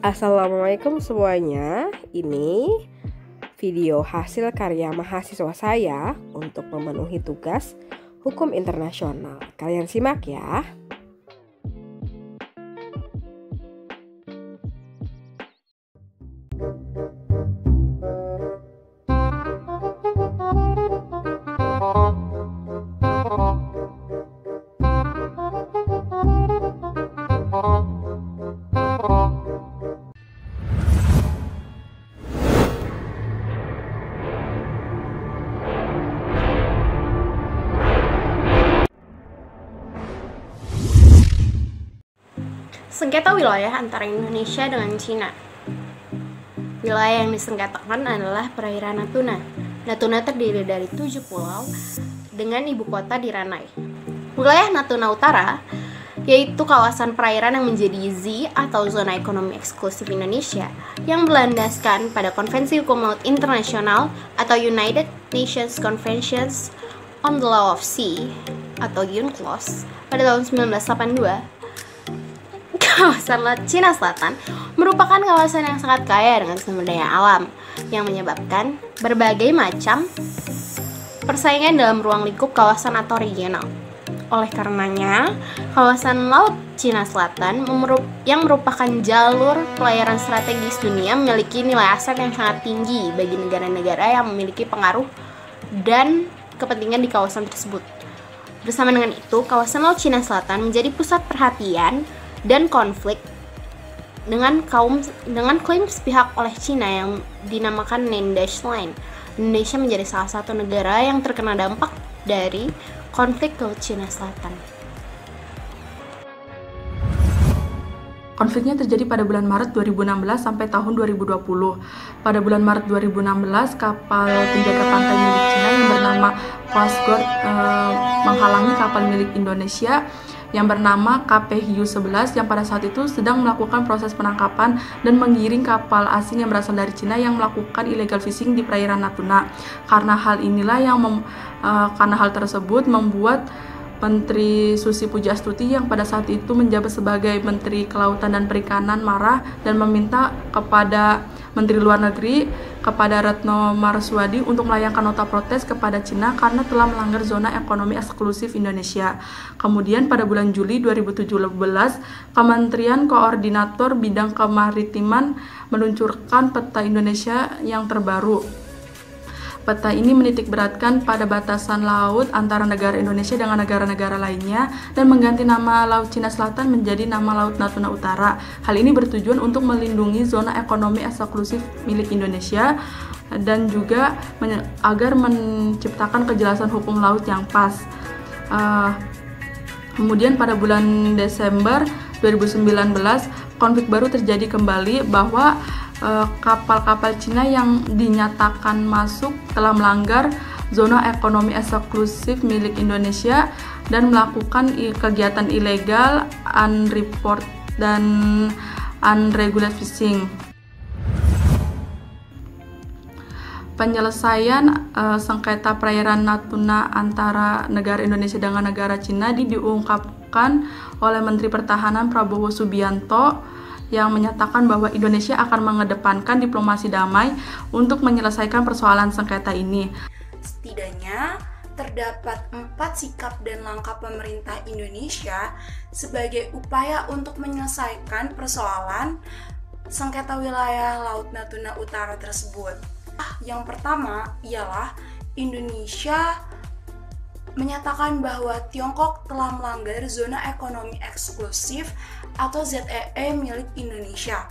Assalamualaikum semuanya. Ini video hasil karya mahasiswa saya untuk memenuhi tugas hukum internasional. Kalian simak ya. Sengketa wilayah antara Indonesia dengan Cina. Wilayah yang disengketakan adalah perairan Natuna. Natuna terdiri dari 7 pulau dengan ibu kota di Ranai. Wilayah Natuna Utara yaitu kawasan perairan yang menjadi Z atau zona ekonomi eksklusif Indonesia yang berlandaskan pada Konvensi Hukum Laut Internasional atau United Nations Conventions on the Law of Sea atau UNCLOS pada tahun 1982. Kawasan Laut Cina Selatan merupakan kawasan yang sangat kaya dengan sumber daya alam yang menyebabkan berbagai macam persaingan dalam ruang lingkup kawasan atau regional. Oleh karenanya, kawasan Laut Cina Selatan yang merupakan jalur pelayaran strategis dunia memiliki nilai aset yang sangat tinggi bagi negara-negara yang memiliki pengaruh dan kepentingan di kawasan tersebut. Bersama dengan itu, kawasan Laut Cina Selatan menjadi pusat perhatian dan konflik dengan klaim sepihak oleh Cina yang dinamakan Nine Dash Line. Indonesia menjadi salah satu negara yang terkena dampak dari konflik Laut Cina Selatan. Konfliknya terjadi pada bulan Maret 2016 sampai tahun 2020. Pada bulan Maret 2016, kapal penjaga pantai milik Cina yang bernama Coast Guard menghalangi kapal milik Indonesia yang bernama KP Hiu 11 yang pada saat itu sedang melakukan proses penangkapan dan menggiring kapal asing yang berasal dari Cina yang melakukan illegal fishing di perairan Natuna. Karena hal tersebut membuat Menteri Susi Pujiastuti yang pada saat itu menjabat sebagai Menteri Kelautan dan Perikanan marah dan meminta kepada Menteri Luar Negeri kepada Retno Marsudi untuk melayangkan nota protes kepada Cina karena telah melanggar zona ekonomi eksklusif Indonesia. Kemudian pada bulan Juli 2017, Kementerian Koordinator Bidang Kemaritiman meluncurkan peta Indonesia yang terbaru. Peta ini menitikberatkan pada batasan laut antara negara Indonesia dengan negara-negara lainnya dan mengganti nama Laut Cina Selatan menjadi nama Laut Natuna Utara. Hal ini bertujuan untuk melindungi zona ekonomi eksklusif milik Indonesia dan juga agar menciptakan kejelasan hukum laut yang pas. Kemudian pada bulan Desember 2019, konflik baru terjadi kembali bahwa kapal-kapal Cina yang dinyatakan masuk telah melanggar zona ekonomi eksklusif milik Indonesia dan melakukan kegiatan ilegal, unreported dan unregulated fishing. Penyelesaian sengketa perairan Natuna antara negara Indonesia dengan negara Cina diungkapkan oleh Menteri Pertahanan Prabowo Subianto yang menyatakan bahwa Indonesia akan mengedepankan diplomasi damai untuk menyelesaikan persoalan sengketa ini. Setidaknya terdapat 4 sikap dan langkah pemerintah Indonesia sebagai upaya untuk menyelesaikan persoalan sengketa wilayah Laut Natuna Utara tersebut. Yang pertama ialah Indonesia menyatakan bahwa Tiongkok telah melanggar zona ekonomi eksklusif atau ZEE milik Indonesia,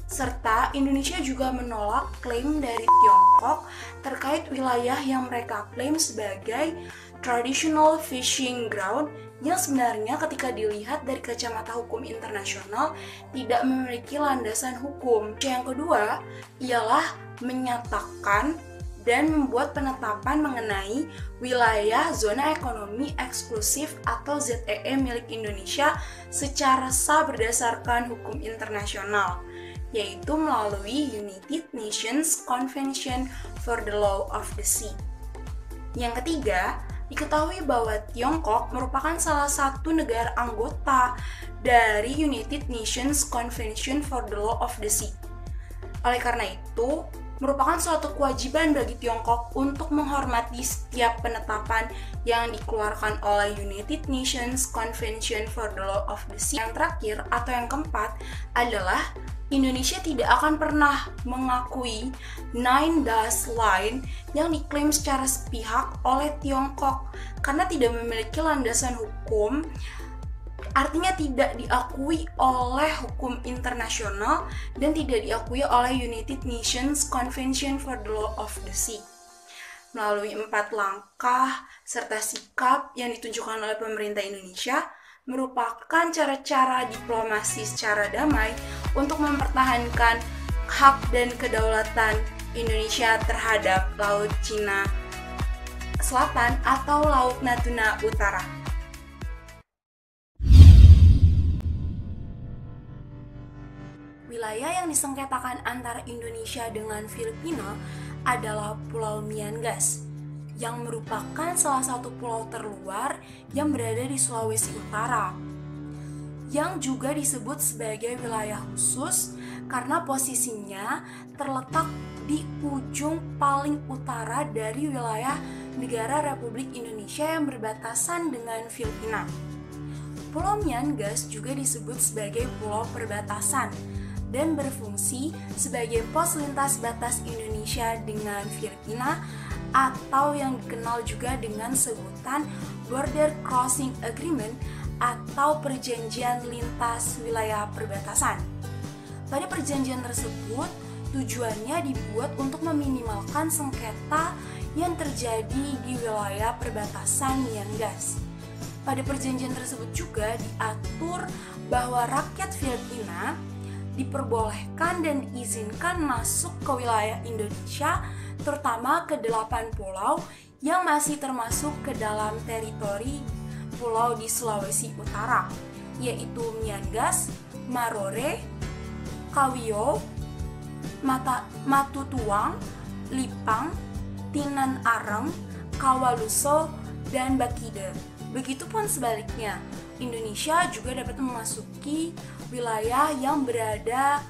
serta Indonesia juga menolak klaim dari Tiongkok terkait wilayah yang mereka klaim sebagai traditional fishing ground yang sebenarnya ketika dilihat dari kacamata hukum internasional tidak memiliki landasan hukum. Yang kedua ialah menyatakan dan membuat penetapan mengenai wilayah zona ekonomi eksklusif atau ZEE milik Indonesia secara sah berdasarkan hukum internasional, yaitu melalui United Nations Convention for the Law of the Sea. Yang ketiga, diketahui bahwa Tiongkok merupakan salah satu negara anggota dari United Nations Convention for the Law of the Sea. Oleh karena itu, merupakan suatu kewajiban bagi Tiongkok untuk menghormati setiap penetapan yang dikeluarkan oleh United Nations Convention for the Law of the Sea. Yang terakhir atau yang keempat adalah Indonesia tidak akan pernah mengakui Nine Dash Line yang diklaim secara sepihak oleh Tiongkok karena tidak memiliki landasan hukum. Artinya tidak diakui oleh hukum internasional dan tidak diakui oleh United Nations Convention for the Law of the Sea. Melalui 4 langkah serta sikap yang ditunjukkan oleh pemerintah Indonesia merupakan cara-cara diplomasi secara damai untuk mempertahankan hak dan kedaulatan Indonesia terhadap Laut Cina Selatan atau Laut Natuna Utara. Wilayah yang disengketakan antara Indonesia dengan Filipina adalah Pulau Miangas, yang merupakan salah satu pulau terluar yang berada di Sulawesi Utara, yang juga disebut sebagai wilayah khusus karena posisinya terletak di ujung paling utara dari wilayah negara Republik Indonesia yang berbatasan dengan Filipina. Pulau Miangas juga disebut sebagai pulau perbatasan dan berfungsi sebagai pos lintas batas Indonesia dengan Filipina atau yang dikenal juga dengan sebutan Border Crossing Agreement atau perjanjian lintas wilayah perbatasan. Pada perjanjian tersebut, tujuannya dibuat untuk meminimalkan sengketa yang terjadi di wilayah perbatasan Miangas. Pada perjanjian tersebut juga diatur bahwa rakyat Filipina diperbolehkan dan diizinkan masuk ke wilayah Indonesia, terutama ke 8 pulau yang masih termasuk ke dalam teritori pulau di Sulawesi Utara, yaitu Miangas, Marore, Kawio, Matutuang, Lipang, Tinan Areng, Kawaluso, dan Bakide. Begitupun sebaliknya, Indonesia juga dapat memasuki wilayah yang berada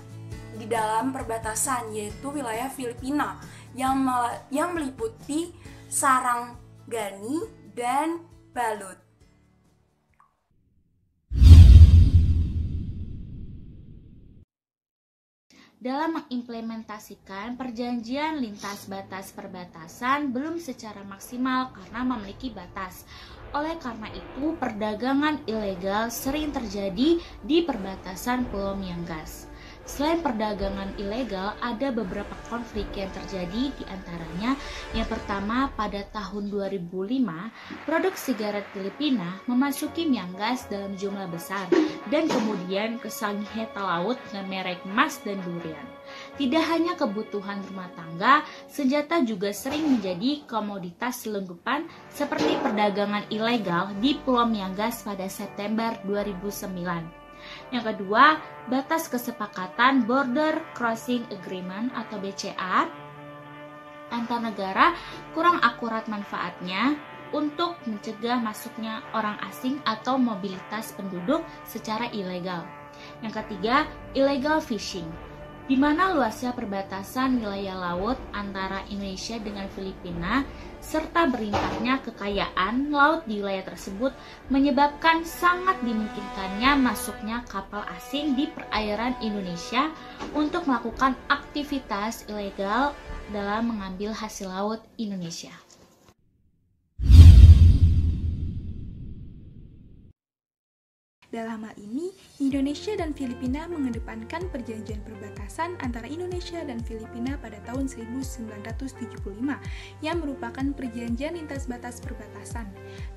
di dalam perbatasan, yaitu wilayah Filipina yang meliputi Saranggani dan Balut. Dalam mengimplementasikan perjanjian lintas batas perbatasan belum secara maksimal karena memiliki batas. Oleh karena itu, perdagangan ilegal sering terjadi di perbatasan Pulau Miangas. Selain perdagangan ilegal, ada beberapa konflik yang terjadi, di antaranya yang pertama pada tahun 2005, produk sigaret Filipina memasuki Miangas dalam jumlah besar dan kemudian ke Sangihe Laut dengan merek emas dan durian. Tidak hanya kebutuhan rumah tangga, senjata juga sering menjadi komoditas selenggupan seperti perdagangan ilegal di Pulau Miangas pada September 2009. Yang kedua, batas kesepakatan Border Crossing Agreement atau BCA antar negara kurang akurat manfaatnya untuk mencegah masuknya orang asing atau mobilitas penduduk secara ilegal. Yang ketiga, illegal fishing, di mana luasnya perbatasan wilayah laut antara Indonesia dengan Filipina serta berlimpahnya kekayaan laut di wilayah tersebut menyebabkan sangat dimungkinkannya masuknya kapal asing di perairan Indonesia untuk melakukan aktivitas ilegal dalam mengambil hasil laut Indonesia. Dalam hal ini, Indonesia dan Filipina mengedepankan perjanjian perbatasan antara Indonesia dan Filipina pada tahun 1975 yang merupakan perjanjian lintas batas perbatasan.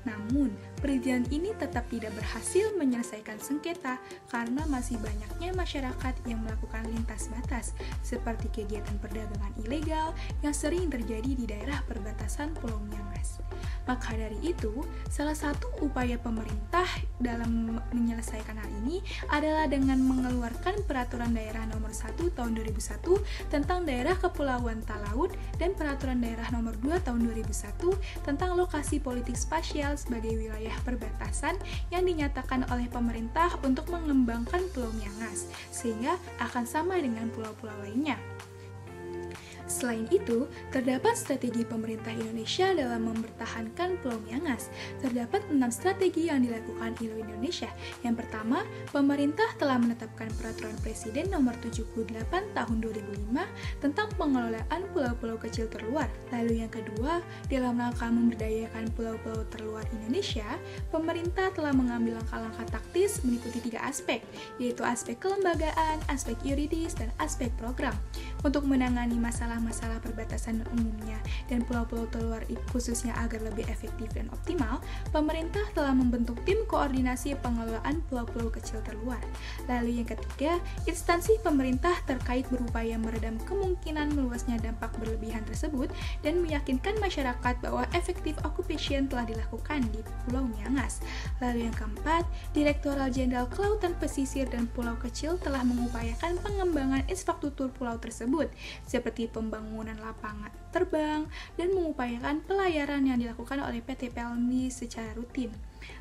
Namun, perjanjian ini tetap tidak berhasil menyelesaikan sengketa karena masih banyaknya masyarakat yang melakukan lintas batas, seperti kegiatan perdagangan ilegal yang sering terjadi di daerah perbatasan Pulau Miangas. Maka dari itu, salah satu upaya pemerintah dalam menyelesaikan hal ini adalah dengan mengeluarkan Peraturan Daerah Nomor 1 Tahun 2001 tentang Daerah Kepulauan Talaud dan Peraturan Daerah Nomor 2 Tahun 2001 tentang lokasi politik spasial sebagai wilayah perbatasan yang dinyatakan oleh pemerintah untuk mengembangkan Pulau Miangas, sehingga akan sama dengan pulau-pulau lainnya. Selain itu, terdapat strategi pemerintah Indonesia dalam mempertahankan Pulau Miangas. Terdapat 6 strategi yang dilakukan ILO Indonesia. Yang pertama, pemerintah telah menetapkan Peraturan Presiden Nomor 78 Tahun 2005 tentang pengelolaan pulau-pulau kecil terluar. Lalu yang kedua, dalam rangka memberdayakan pulau-pulau terluar Indonesia, pemerintah telah mengambil langkah-langkah taktis meliputi 3 aspek, yaitu aspek kelembagaan, aspek yuridis, dan aspek program. Untuk menangani masalah perbatasan umumnya dan pulau-pulau terluar khususnya agar lebih efektif dan optimal, pemerintah telah membentuk tim koordinasi pengelolaan pulau-pulau kecil terluar. Lalu yang ketiga, instansi pemerintah terkait berupaya meredam kemungkinan meluasnya dampak berlebihan tersebut dan meyakinkan masyarakat bahwa efektif occupation telah dilakukan di Pulau Miangas. Lalu yang keempat, Direktorat Jenderal Kelautan Pesisir dan Pulau Kecil telah mengupayakan pengembangan infrastruktur pulau tersebut, seperti pembangunan lapangan terbang dan mengupayakan pelayaran yang dilakukan oleh PT Pelni secara rutin.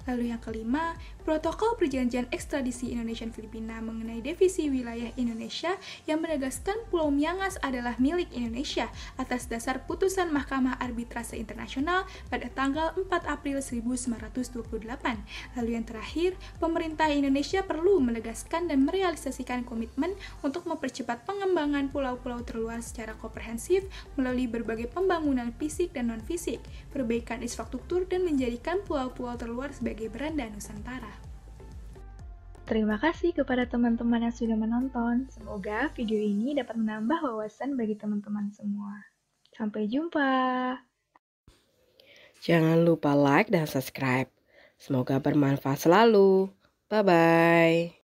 Lalu yang kelima, Protokol Perjanjian Ekstradisi Indonesia-Filipina mengenai divisi wilayah Indonesia yang menegaskan Pulau Miangas adalah milik Indonesia atas dasar putusan Mahkamah Arbitrase Internasional pada tanggal 4 April 1928. Lalu yang terakhir, pemerintah Indonesia perlu menegaskan dan merealisasikan komitmen untuk mempercepat pengembangan pulau-pulau terluar secara komprehensif melalui berbagai pembangunan fisik dan non-fisik, perbaikan infrastruktur, dan menjadikan pulau-pulau terluar sebagai beranda Nusantara. Terima kasih kepada teman-teman yang sudah menonton. Semoga video ini dapat menambah wawasan bagi teman-teman semua. Sampai jumpa. Jangan lupa like dan subscribe. Semoga bermanfaat selalu. Bye-bye.